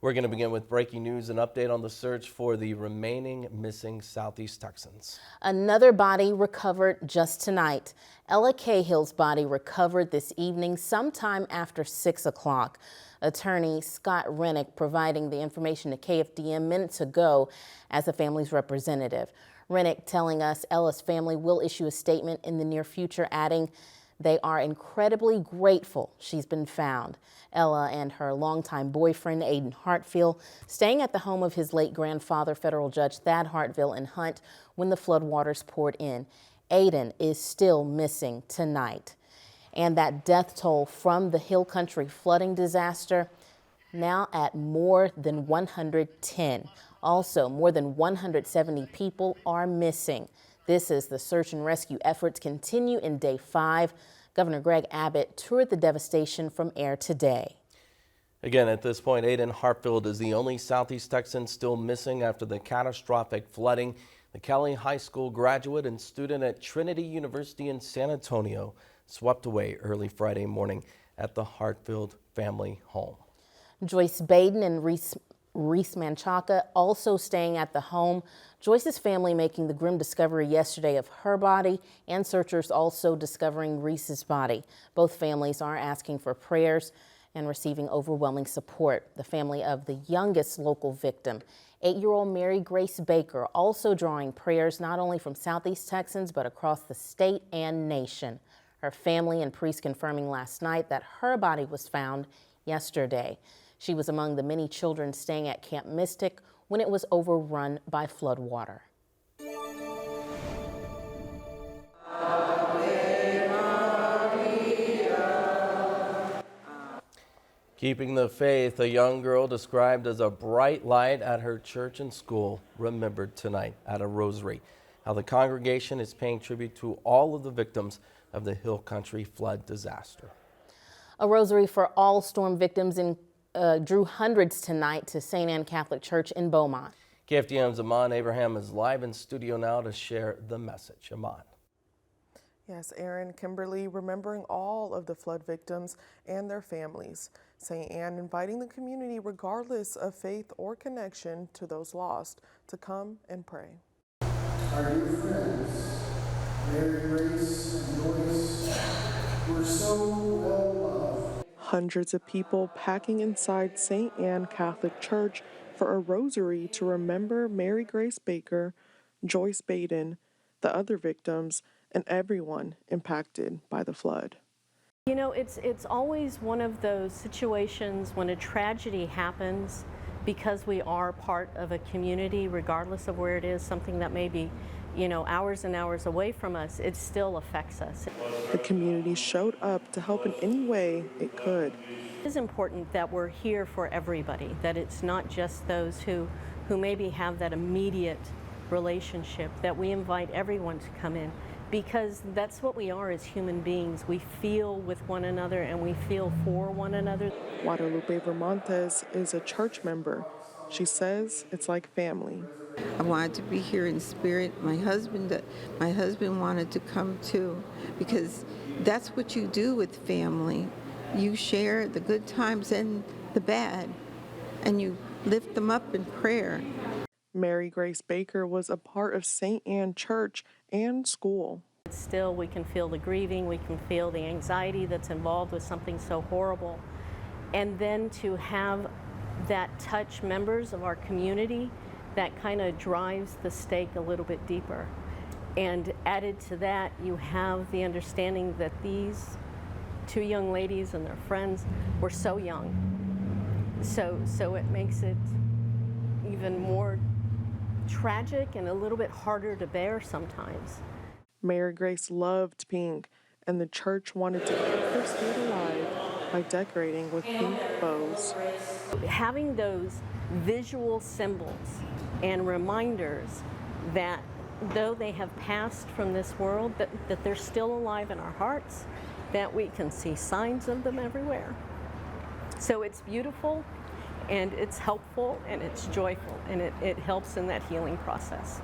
We're going to begin with breaking news and update on the search for the remaining missing Southeast Texans. Another body recovered just tonight. Ella Cahill's body recovered this evening sometime after 6 o'clock. Attorney Scott Renick providing the information to KFDM minutes ago as the family's representative. Renick telling us Ella's family will issue a statement in the near future, adding they are incredibly grateful she's been found. Ella and her longtime boyfriend, Aidan Heartfield, staying at the home of his late grandfather, federal judge Thad Hartville in Hunt, when the floodwaters poured in. Aidan is still missing tonight. And that death toll from the Hill Country flooding disaster now at more than 110. Also, more than 170 people are missing. This as the search and rescue efforts continue in day 5. Governor Greg Abbott toured the devastation from air today. Again, at this point, Aidan Heartfield is the only Southeast Texan still missing after the catastrophic flooding. The Kelly High School graduate and student at Trinity University in San Antonio swept away early Friday morning at the Heartfield family home. Joyce Badon and Reese Manchaca also staying at the home. Joyce's family making the grim discovery yesterday of her body, and searchers also discovering Reese's body. Both families are asking for prayers and receiving overwhelming support. The family of the youngest local victim, 8-year-old Mary Grace Baker, also drawing prayers not only from Southeast Texans but across the state and nation. Her family and priest confirming last night that her body was found yesterday. She was among the many children staying at Camp Mystic when it was overrun by floodwater. Keeping the faith, a young girl described as a bright light at her church and school remembered tonight at a rosary. How the congregation is paying tribute to all of the victims of the Hill Country flood disaster. A rosary for all storm victims drew hundreds tonight to St. Anne Catholic Church in Beaumont. KFDM's Amon Abraham is live in studio now to share the message. Amon. Yes, Aaron, Kimberly, remembering all of the flood victims and their families. St. Anne inviting the community, regardless of faith or connection to those lost, to come and pray. Our dear friends, Mary, Grace, and Joyce, were so well loved. Hundreds of people packing inside St. Anne Catholic Church for a rosary to remember Mary Grace Baker, Joyce Badon, the other victims, and everyone impacted by the flood. You know, it's always one of those situations when a tragedy happens, because we are part of a community, regardless of where it is, something that may be, you know, hours and hours away from us, it still affects us. The community showed up to help in any way it could. It is important that we're here for everybody, that it's not just those who maybe have that immediate relationship, that we invite everyone to come in, because that's what we are as human beings. We feel with one another and we feel for one another. Guadalupe Vermontes is a church member. She says it's like family. I wanted to be here in spirit. My husband wanted to come too, because that's what you do with family. You share the good times and the bad, and you lift them up in prayer. Mary Grace Baker was a part of St. Anne Church and school. Still, we can feel the grieving, we can feel the anxiety that's involved with something so horrible. And then to have that touch members of our community, that kind of drives the stake a little bit deeper. And added to that, you have the understanding that these two young ladies and their friends were so young. So it makes it even more tragic and a little bit harder to bear sometimes. Mary Grace loved pink, and the church wanted to keep her spirit alive by decorating with pink bows. Having those visual symbols and reminders that though they have passed from this world, that they're still alive in our hearts, that we can see signs of them everywhere. So it's beautiful, and it's helpful, and it's joyful, and it helps in that healing process.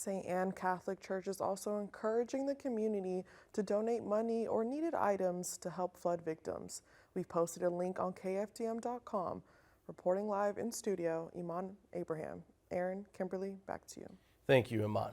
St. Anne Catholic Church is also encouraging the community to donate money or needed items to help flood victims. We've posted a link on KFDM.com. Reporting live in studio, Iman Abraham. Aaron, Kimberly, back to you. Thank you, Iman.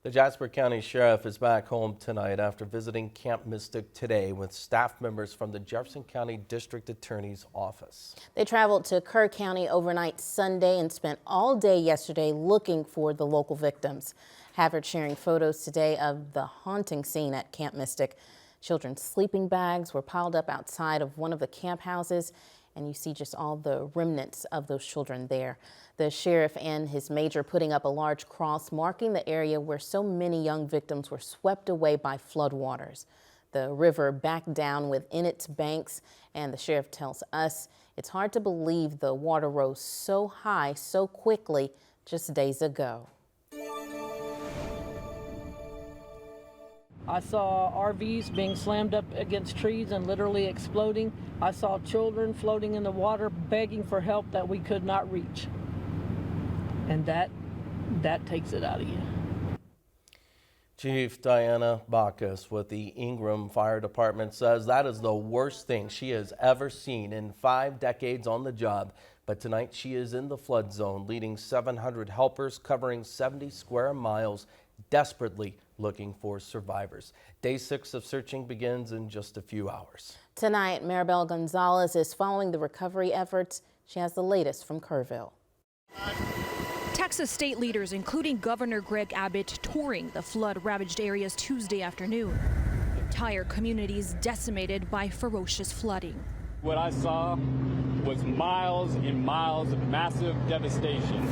The Jasper County Sheriff is back home tonight after visiting Camp Mystic today with staff members from the Jefferson County District Attorney's Office. They traveled to Kerr County overnight Sunday and spent all day yesterday looking for the local victims. Havard sharing photos today of the haunting scene at Camp Mystic. Children's sleeping bags were piled up outside of one of the camp houses, and you see just all the remnants of those children there. The sheriff and his major putting up a large cross marking the area where so many young victims were swept away by floodwaters. The river backed down within its banks, and the sheriff tells us it's hard to believe the water rose so high so quickly just days ago. I saw RVs being slammed up against trees and literally exploding. I saw children floating in the water begging for help that we could not reach. And that takes it out of you. Chief Diana Bacchus with the Ingram Fire Department says that is the worst thing she has ever seen in 5 decades on the job. But tonight she is in the flood zone, leading 700 helpers covering 70 square miles, desperately looking for survivors. Day 6 of searching begins in just a few hours. Tonight, Maribel Gonzalez is following the recovery efforts. She has the latest from Kerrville. Texas state leaders, including Governor Greg Abbott, touring the flood-ravaged areas Tuesday afternoon. Entire communities decimated by ferocious flooding. What I saw was miles and miles of massive devastation.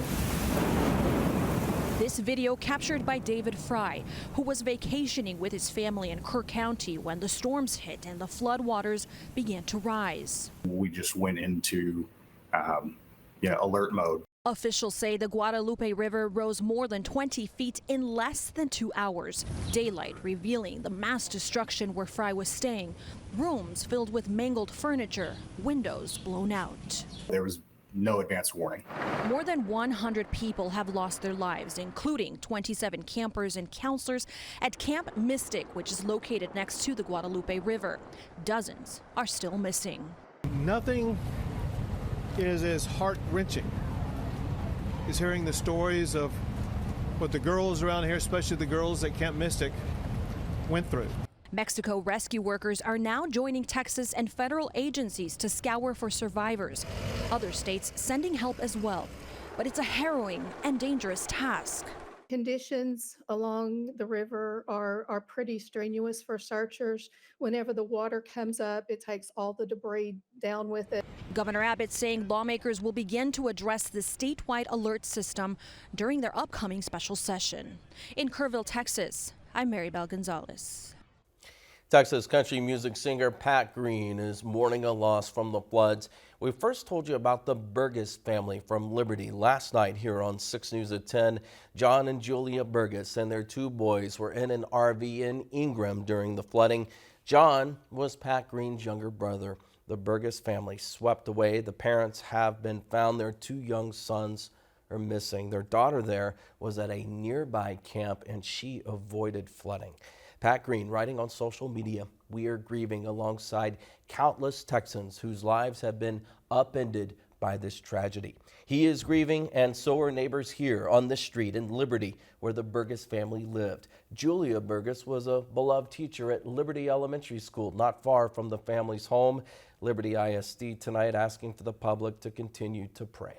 This video captured by David Fry, who was vacationing with his family in Kerr County when the storms hit and the floodwaters began to rise. We just went into alert mode. Officials say the Guadalupe River rose more than 20 feet in less than 2 hours. Daylight revealing the mass destruction where Fry was staying. Rooms filled with mangled furniture, windows blown out. There was no advance warning. More than 100 people have lost their lives, including 27 campers and counselors at Camp Mystic, which is located next to the Guadalupe River. Dozens are still missing. Nothing is as heart-wrenching as hearing the stories of what the girls around here, especially the girls at Camp Mystic, went through. Mexico rescue workers are now joining Texas and federal agencies to scour for survivors. Other states sending help as well. But it's a harrowing and dangerous task. Conditions along the river are pretty strenuous for searchers. Whenever the water comes up, it takes all the debris down with it. Governor Abbott saying lawmakers will begin to address the statewide alert system during their upcoming special session. In Kerrville, Texas, I'm Maribel Gonzalez. Texas country music singer Pat Green is mourning a loss from the floods. We first told you about the Burgess family from Liberty last night here on 6 News at 10. John and Julia Burgess and their 2 boys were in an RV in Ingram during the flooding. John was Pat Green's younger brother. The Burgess family swept away. The parents have been found. Their 2 young sons are missing. Their daughter there was at a nearby camp and she avoided flooding. Pat Green writing on social media, "We are grieving alongside countless Texans whose lives have been upended by this tragedy." He is grieving, and so are neighbors here on this street in Liberty where the Burgess family lived. Julia Burgess was a beloved teacher at Liberty Elementary School, not far from the family's home. Liberty ISD tonight asking for the public to continue to pray.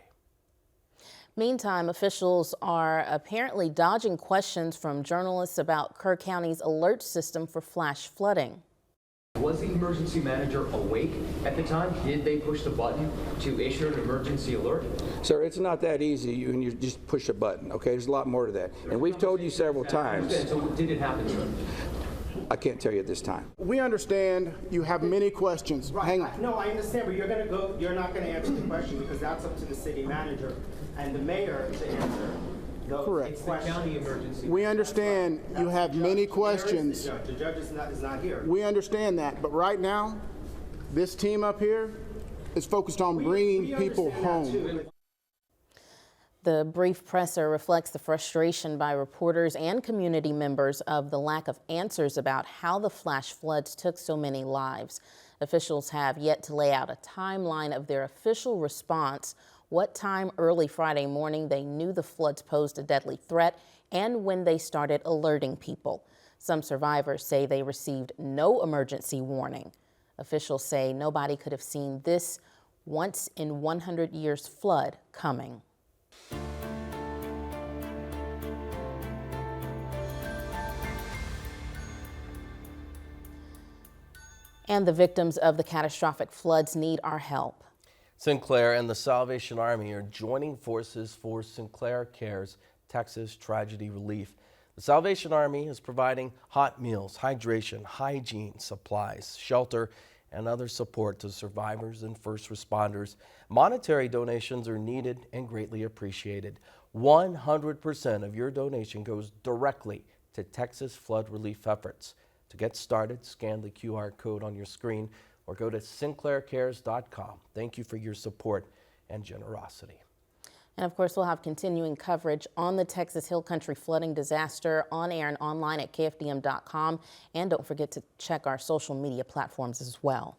Meantime, officials are apparently dodging questions from journalists about Kerr County's alert system for flash flooding. Was the emergency manager awake at the time? Did they push the button to issue an emergency alert? Sir, it's not that easy. You just push a button, okay? There's a lot more to that. And we've told you several times. So did it happen, sir? I can't tell you at this time. We understand you have many questions. Right. Hang on. No, I understand, but you're not going to answer the question because that's up to the city manager and the mayor to answer. Correct. It's the county emergency. We understand you have many questions. The judge is not here. We understand that, but right now, this team up here is focused on bringing people home. The brief presser reflects the frustration by reporters and community members of the lack of answers about how the flash floods took so many lives. Officials have yet to lay out a timeline of their official response, what time early Friday morning they knew the floods posed a deadly threat, and when they started alerting people. Some survivors say they received no emergency warning. Officials say nobody could have seen this once in 100 years flood coming. And the victims of the catastrophic floods need our help. Sinclair and the Salvation Army are joining forces for Sinclair Cares Texas Tragedy Relief. The Salvation Army is providing hot meals, hydration, hygiene supplies, shelter, and other support to survivors and first responders. Monetary donations are needed and greatly appreciated. 100% of your donation goes directly to Texas flood relief efforts. To get started, scan the QR code on your screen or go to sinclaircares.com. Thank you for your support and generosity. And of course, we'll have continuing coverage on the Texas Hill Country flooding disaster on air and online at KFDM.com. And don't forget to check our social media platforms as well.